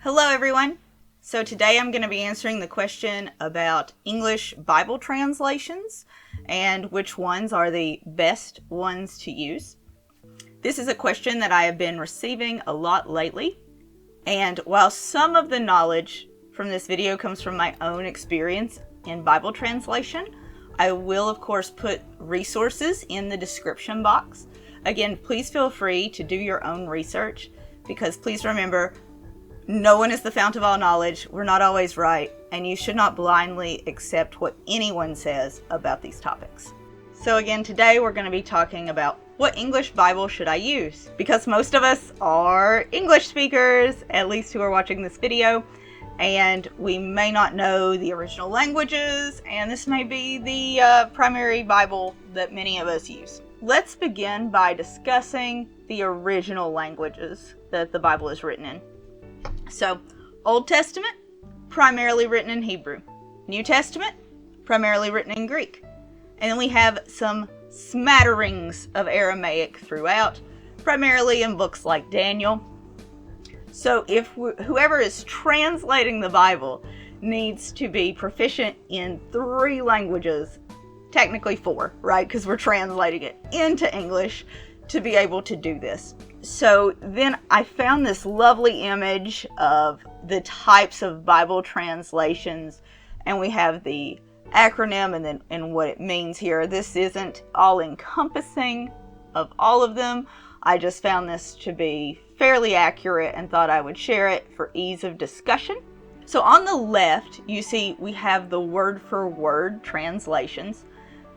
Hello everyone. So today I'm going to be answering the question about English Bible translations and which ones are the best ones to use. This is a question that I have been receiving a lot lately, and while some of the knowledge from this video comes from my own experience in Bible translation, I will of course put resources in the description box. Again, please feel free to do your own research, because please remember, no one is the fount of all knowledge. We're not always right, and you should not blindly accept what anyone says about these topics. So again, today we're going to be talking about what English Bible should I use? Because most of us are English speakers, at least who are watching this video, and we may not know the original languages, and this may be the primary Bible that many of us use. Let's begin by discussing the original languages that the Bible is written in. So, Old Testament, primarily written in Hebrew. New Testament, primarily written in Greek. And then we have some smatterings of Aramaic throughout, primarily in books like Daniel. So if whoever is translating the Bible needs to be proficient in 3 languages, technically 4, right? Because we're translating it into English to be able to do this. So then I found this lovely image of the types of Bible translations, and we have the acronym and what it means here. This isn't all encompassing of all of them. I just found this to be fairly accurate and thought I would share it for ease of discussion. So on the left, you see we have the word for word translations.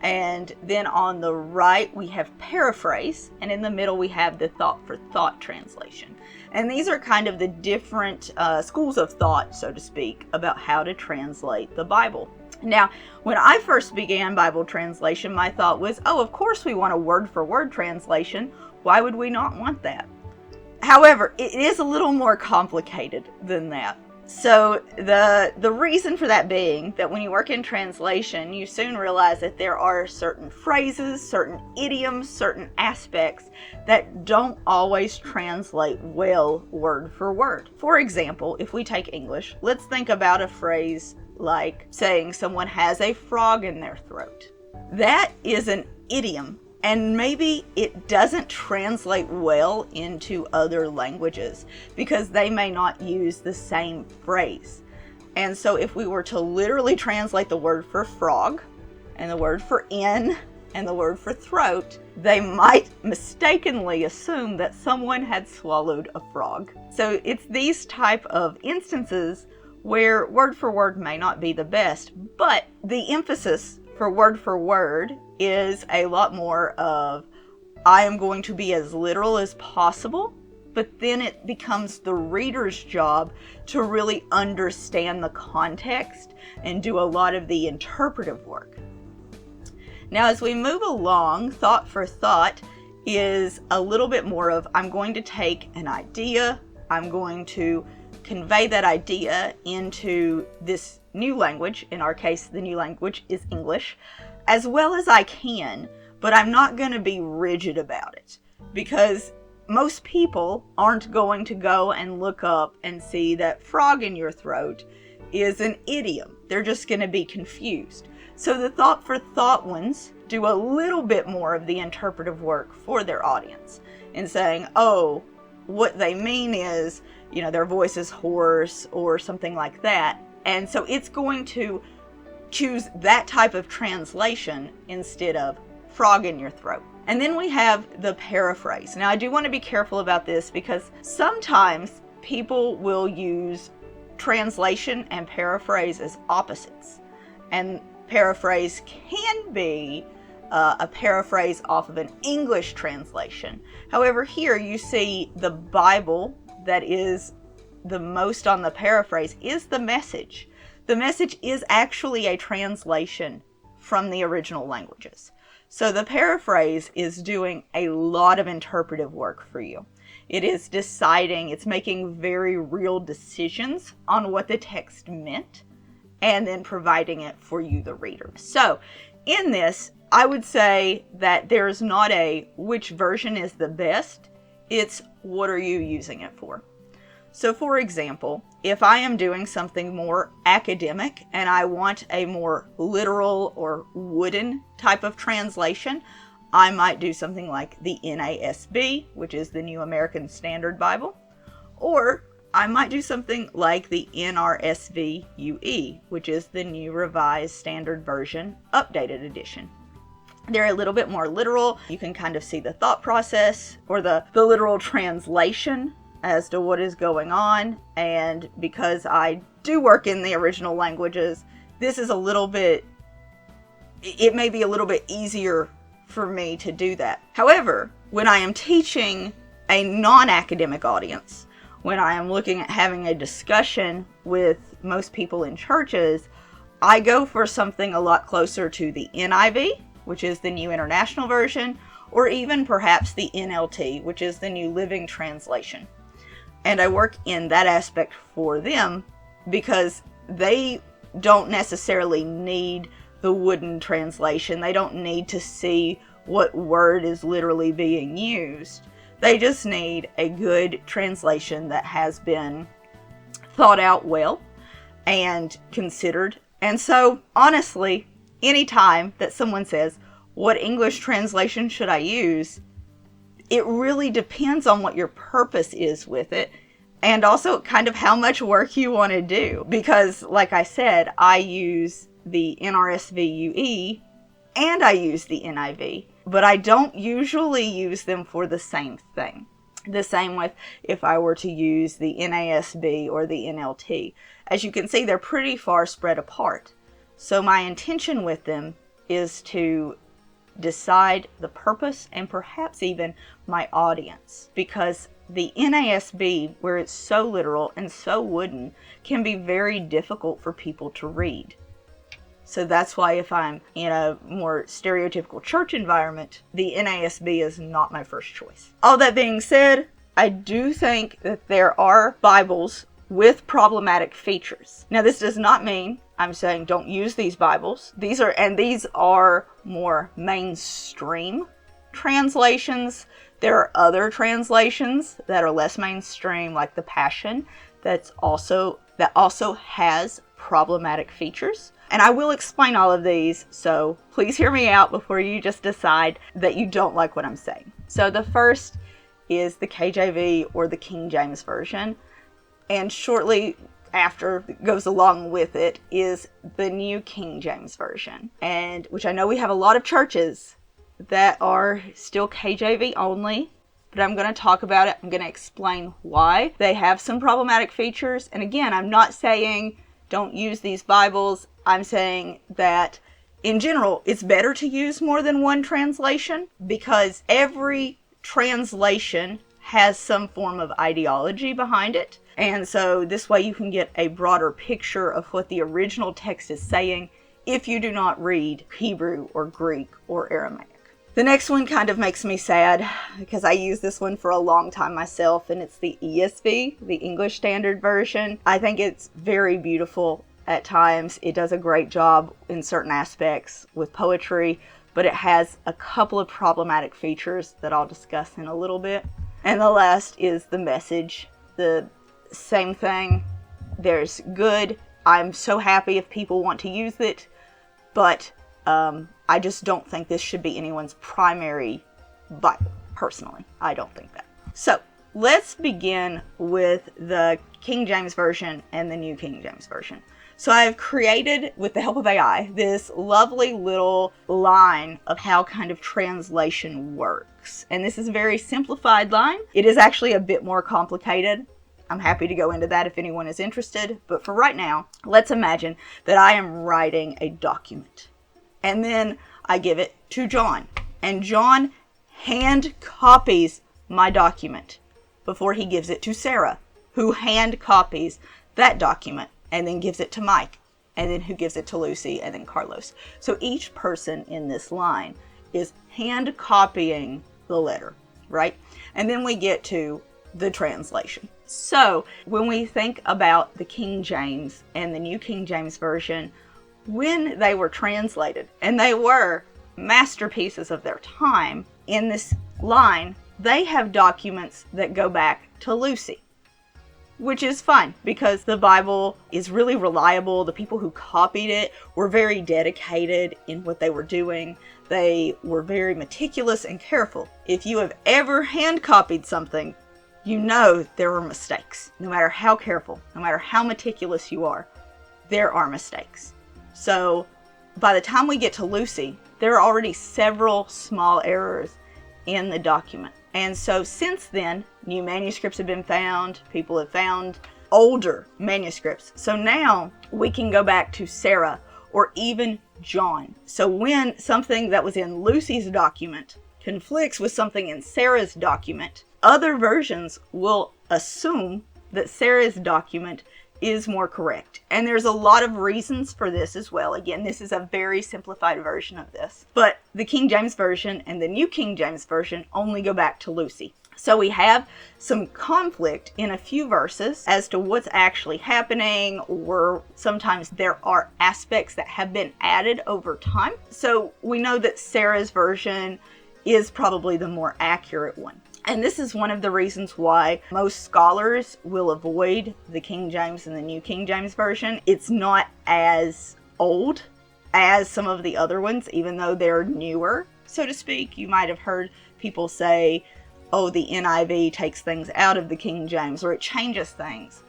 And then on the right, we have paraphrase, and in the middle, we have the thought for thought translation. And these are kind of the different schools of thought, so to speak, about how to translate the Bible. Now, when I first began Bible translation, my thought was, oh, of course we want a word for word translation. Why would we not want that? However, it is a little more complicated than that. So the reason for that being that when you work in translation, you soon realize that there are certain phrases, certain idioms, certain aspects that don't always translate well word for word. For example, if we take English, let's think about a phrase like saying someone has a frog in their throat. That is an idiom. And maybe it doesn't translate well into other languages because they may not use the same phrase. And so if we were to literally translate the word for frog and the word for in and the word for throat, they might mistakenly assume that someone had swallowed a frog. So it's these type of instances where word for word may not be the best, but the emphasis for word is a lot more of, I am going to be as literal as possible, but then it becomes the reader's job to really understand the context and do a lot of the interpretive work. Now, as we move along, thought for thought is a little bit more of, I'm going to take an idea, I'm going to convey that idea into this new language. In our case, the new language is English, as well as I can, but I'm not going to be rigid about it, because most people aren't going to go and look up and see that frog in your throat is an idiom. They're just going to be confused. So the thought for thought ones do a little bit more of the interpretive work for their audience in saying, oh, what they mean is, their voice is hoarse or something like that. And so it's going to choose that type of translation instead of frog in your throat. And then we have the paraphrase. Now, I do want to be careful about this because sometimes people will use translation and paraphrase as opposites. And paraphrase can be a paraphrase off of an English translation. However, here you see the Bible that is the most on the paraphrase is the Message. The Message is actually a translation from the original languages. So the paraphrase is doing a lot of interpretive work for you. It is deciding, it's making very real decisions on what the text meant, and then providing it for you, the reader. So in this, I would say that there's not a which version is the best, it's what are you using it for. So for example, if I am doing something more academic and I want a more literal or wooden type of translation, I might do something like the NASB, which is the New American Standard Bible, or I might do something like the NRSV UE, which is the New Revised Standard Version Updated Edition. They're a little bit more literal. You can kind of see the thought process or the literal translation as to what is going on. And because I do work in the original languages, this is it may be a little bit easier for me to do that. However, when I am teaching a non-academic audience, when I am looking at having a discussion with most people in churches, I go for something a lot closer to the NIV, which is the New International Version, or even perhaps the NLT, which is the New Living Translation. And I work in that aspect for them because they don't necessarily need the wooden translation. They don't need to see what word is literally being used. They just need a good translation that has been thought out well and considered. And so, honestly, anytime that someone says, what English translation should I use? It really depends on what your purpose is with it, and also kind of how much work you want to do. Because, like I said, I use the NRSV UE and I use the NIV, but I don't usually use them for the same thing. The same with if I were to use the NASB or the NLT. As you can see, they're pretty far spread apart. So my intention with them is to decide the purpose and perhaps even my audience, because the NASB, where it's so literal and so wooden, can be very difficult for people to read. So that's why if I'm in a more stereotypical church environment, the NASB is not my first choice. All that being said, I do think that there are Bibles with problematic features. Now, this does not mean I'm saying don't use these Bibles. These are more mainstream translations. There are other translations that are less mainstream, like the Passion, that also has problematic features. And I will explain all of these, so please hear me out before you just decide that you don't like what I'm saying. So the first is the KJV or the King James Version, and shortly after goes along with it is the New King James Version, and which I know we have a lot of churches that are still KJV only, but I'm going to talk about it. I'm going to explain why they have some problematic features. And again, I'm not saying don't use these Bibles. I'm saying that in general, it's better to use more than one translation because every translation has some form of ideology behind it. And so this way you can get a broader picture of what the original text is saying if you do not read Hebrew or Greek or Aramaic. The next one kind of makes me sad because I used this one for a long time myself, and it's the ESV, the English Standard Version. I think it's very beautiful at times. It does a great job in certain aspects with poetry, but it has a couple of problematic features that I'll discuss in a little bit. And the last is the Message. The same thing. There's good. I'm so happy if people want to use it, but I just don't think this should be anyone's primary Bible. Personally, I don't think that. So let's begin with the King James Version and the New King James Version. So I've created, with the help of AI, this lovely little line of how kind of translation works. And this is a very simplified line. It is actually a bit more complicated. I'm happy to go into that if anyone is interested. But for right now, let's imagine that I am writing a document. And then I give it to John. And John hand copies my document before he gives it to Sarah, who hand copies that document and then gives it to Mike, and then who gives it to Lucy, and then Carlos. So each person in this line is hand copying the letter, right? And then we get to the translation. So when we think about the King James and the New King James Version, when they were translated, and they were masterpieces of their time, in this line, they have documents that go back to Lucy. which is fine because the Bible is really reliable. The people who copied it were very dedicated in what they were doing. They were very meticulous and careful. If you have ever hand copied something, you know there were mistakes. No matter how careful, no matter how meticulous you are, there are mistakes. So by the time we get to Lucy, there are already several small errors in the document. And so since then, new manuscripts have been found. People have found older manuscripts. So now we can go back to Sarah or even John. So when something that was in Lucy's document conflicts with something in Sarah's document, other versions will assume that Sarah's document is more correct. And there's a lot of reasons for this as well. Again, this is a very simplified version of this. But the King James Version and the New King James Version only go back to Lucy. So we have some conflict in a few verses as to what's actually happening, or sometimes there are aspects that have been added over time. So we know that Sarah's version is probably the more accurate one. And this is one of the reasons why most scholars will avoid the King James and the New King James Version. It's not as old as some of the other ones, even though they're newer, so to speak. You might have heard people say, oh, the NIV takes things out of the King James, or it changes things.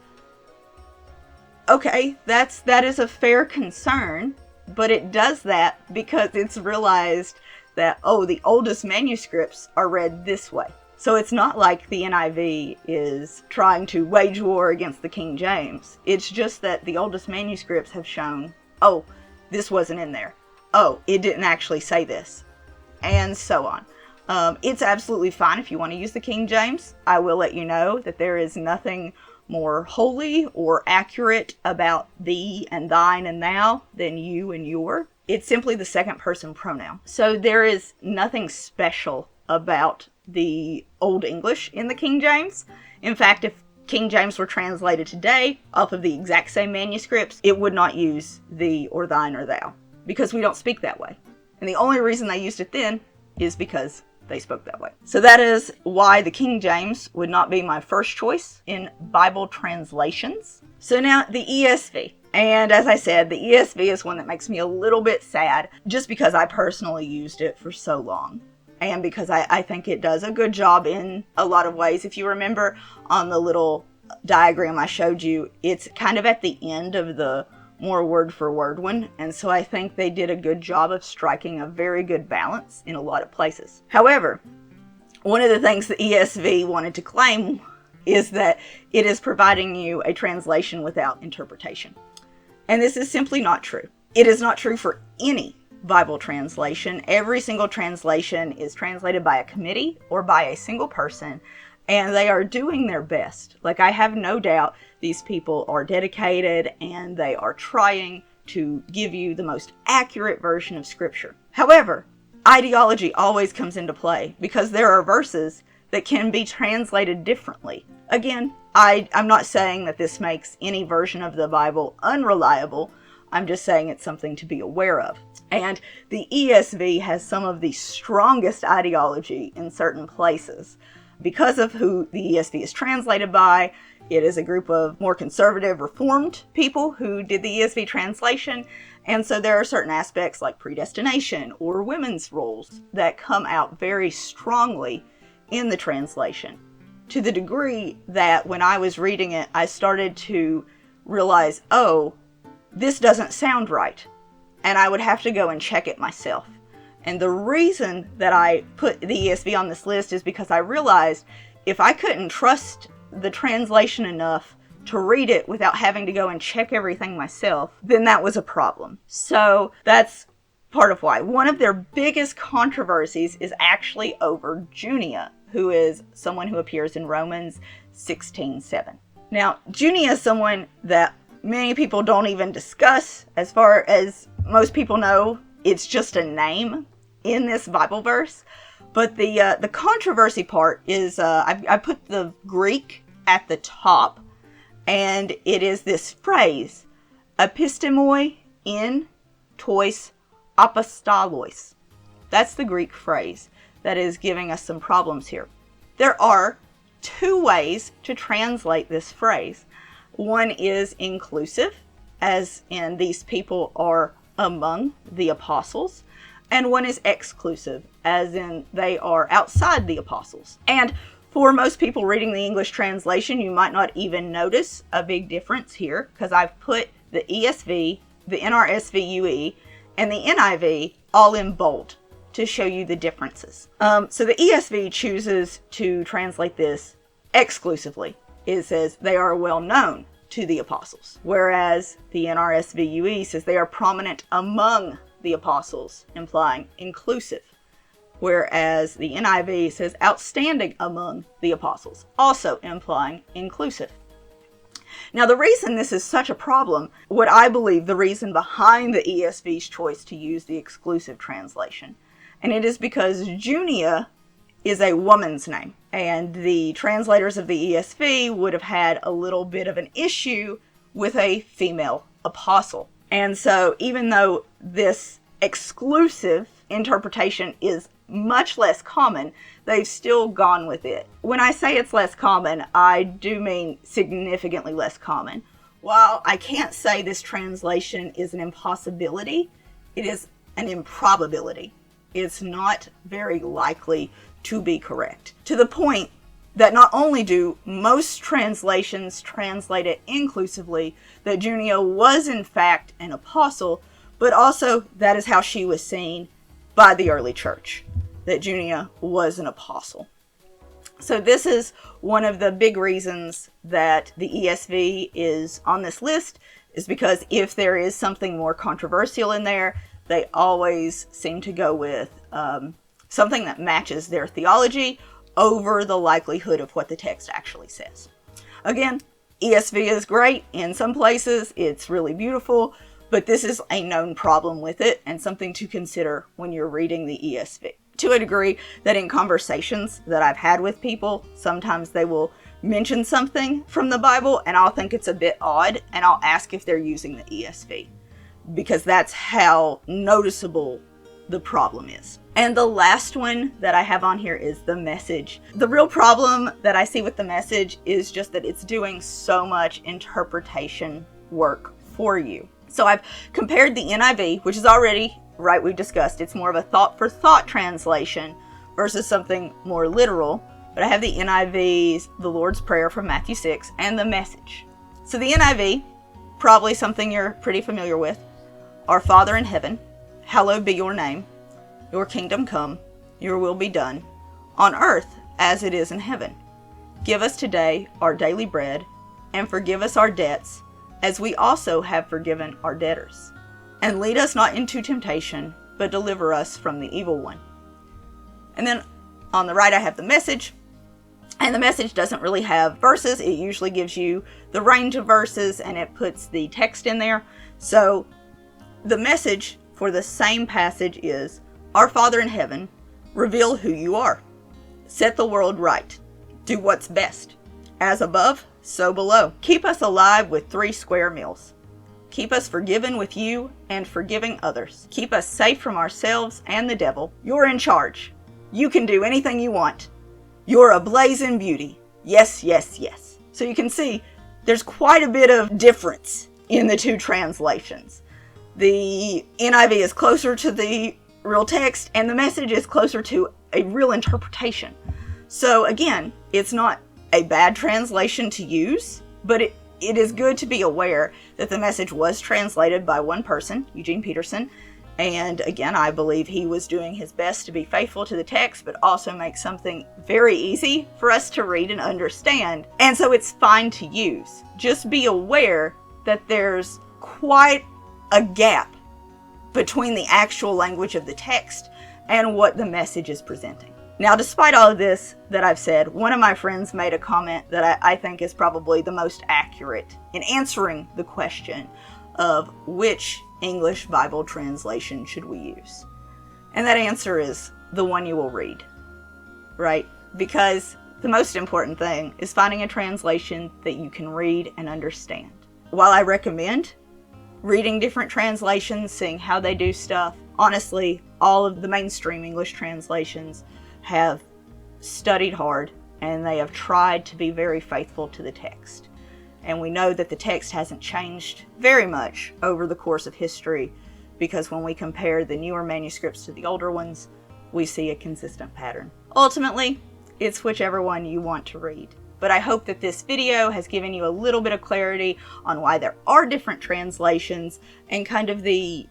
Okay, that is a fair concern, but it does that because it's realized that, oh, the oldest manuscripts are read this way. So it's not like the NIV is trying to wage war against the King James. It's just that the oldest manuscripts have shown, oh, this wasn't in there. Oh, it didn't actually say this. And so on. It's absolutely fine if you want to use the King James. I will let you know that there is nothing more holy or accurate about thee and thine and thou than you and your. It's simply the second person pronoun. So there is nothing special about the Old English in the King James. In fact, if King James were translated today off of the exact same manuscripts, it would not use thee or thine or thou, because we don't speak that way. And the only reason they used it then is because they spoke that way. So that is why the King James would not be my first choice in Bible translations. So now the ESV. And as I said, the ESV is one that makes me a little bit sad just because I personally used it for so long. And because I think it does a good job in a lot of ways. If you remember on the little diagram I showed you, it's kind of at the end of the more word for word one. And so I think they did a good job of striking a very good balance in a lot of places. However, one of the things the ESV wanted to claim is that it is providing you a translation without interpretation. And this is simply not true. It is not true for any Bible translation. Every single translation is translated by a committee or by a single person, and they are doing their best. Like, I have no doubt these people are dedicated and they are trying to give you the most accurate version of Scripture. However, ideology always comes into play because there are verses that can be translated differently. Again, I'm not saying that this makes any version of the Bible unreliable. I'm just saying it's something to be aware of. And the ESV has some of the strongest ideology in certain places. Because of who the ESV is translated by, it is a group of more conservative, reformed people who did the ESV translation. And so there are certain aspects like predestination or women's roles that come out very strongly in the translation. To the degree that when I was reading it, I started to realize, oh, this doesn't sound right. And I would have to go and check it myself. And the reason that I put the ESV on this list is because I realized if I couldn't trust the translation enough to read it without having to go and check everything myself, then that was a problem. So that's part of why. One of their biggest controversies is actually over Junia, who is someone who appears in Romans 16:7. Now, Junia is someone that many people don't even discuss. As far as most people know, it's just a name in this Bible verse. But the controversy part is, I put the Greek at the top, and it is this phrase, epistemoi in tois apostolos. That's the Greek phrase that is giving us some problems here. There are two ways to translate this phrase. One is inclusive, as in these people are among the apostles, and one is exclusive, as in they are outside the apostles. And for most people reading the English translation, you might not even notice a big difference here, because I've put the ESV, the NRSV/UE, and the NIV all in bold to show you the differences. So the ESV chooses to translate this exclusively. It says they are well known to the apostles, whereas the NRSV/UE says they are prominent among the apostles, implying inclusive, whereas the NIV says outstanding among the apostles, also implying inclusive. Now, the reason this is such a problem, what I believe the reason behind the ESV's choice to use the exclusive translation, and it is because Junia is a woman's name, and the translators of the ESV would have had a little bit of an issue with a female apostle. And so even though this exclusive interpretation is much less common, they've still gone with it. When I say it's less common, I do mean significantly less common. While I can't say this translation is an impossibility, it is an improbability. It's not very likely to be correct, to the point that not only do most translations translate it inclusively, that Junia was in fact an apostle, but also that is how she was seen by the early church, that Junia was an apostle. So this is one of the big reasons that the ESV is on this list, is because if there is something more controversial in there, they always seem to go with something that matches their theology over the likelihood of what the text actually says. Again, ESV is great in some places, it's really beautiful, but this is a known problem with it and something to consider when you're reading the ESV. To a degree that in conversations that I've had with people, sometimes they will mention something from the Bible and I'll think it's a bit odd and I'll ask if they're using the ESV, because that's how noticeable the problem is. And the last one that I have on here is the Message. The real problem that I see with the Message is just that it's doing so much interpretation work for you. So I've compared the NIV, which is already, right, we've discussed, it's more of a thought-for-thought translation versus something more literal. But I have the NIV's, the Lord's Prayer from Matthew 6, and the Message. So the NIV, probably something you're pretty familiar with. Our Father in heaven, hallowed be your name. Your kingdom come, your will be done, on earth as it is in heaven. Give us today our daily bread, and forgive us our debts, as we also have forgiven our debtors. And lead us not into temptation, but deliver us from the evil one. And then on the right I have the Message, and the Message doesn't really have verses. It usually gives you the range of verses, and it puts the text in there. So the Message for the same passage is, Our Father in heaven, reveal who you are. Set the world right. Do what's best. As above, so below. Keep us alive with 3 square meals. Keep us forgiven with you and forgiving others. Keep us safe from ourselves and the devil. You're in charge. You can do anything you want. You're a blazing beauty. Yes, yes, yes. So you can see there's quite a bit of difference in the two translations. The NIV is closer to the real text, and the Message is closer to a real interpretation. So again, it's not a bad translation to use, but it is good to be aware that the Message was translated by one person, Eugene Peterson, and again, I believe he was doing his best to be faithful to the text, but also make something very easy for us to read and understand, and so it's fine to use. Just be aware that there's quite a gap between the actual language of the text and what the Message is presenting. Now, despite all of this that I've said, one of my friends made a comment that I think is probably the most accurate in answering the question of which English Bible translation should we use. And that answer is the one you will read, right? Because the most important thing is finding a translation that you can read and understand. While I recommend reading different translations, seeing how they do stuff, honestly, all of the mainstream English translations have studied hard and they have tried to be very faithful to the text. And we know that the text hasn't changed very much over the course of history, because when we compare the newer manuscripts to the older ones, we see a consistent pattern. Ultimately, it's whichever one you want to read. But I hope that this video has given you a little bit of clarity on why there are different translations and kind of the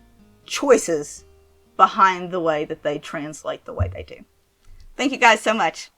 choices behind the way that they translate the way they do. Thank you guys so much.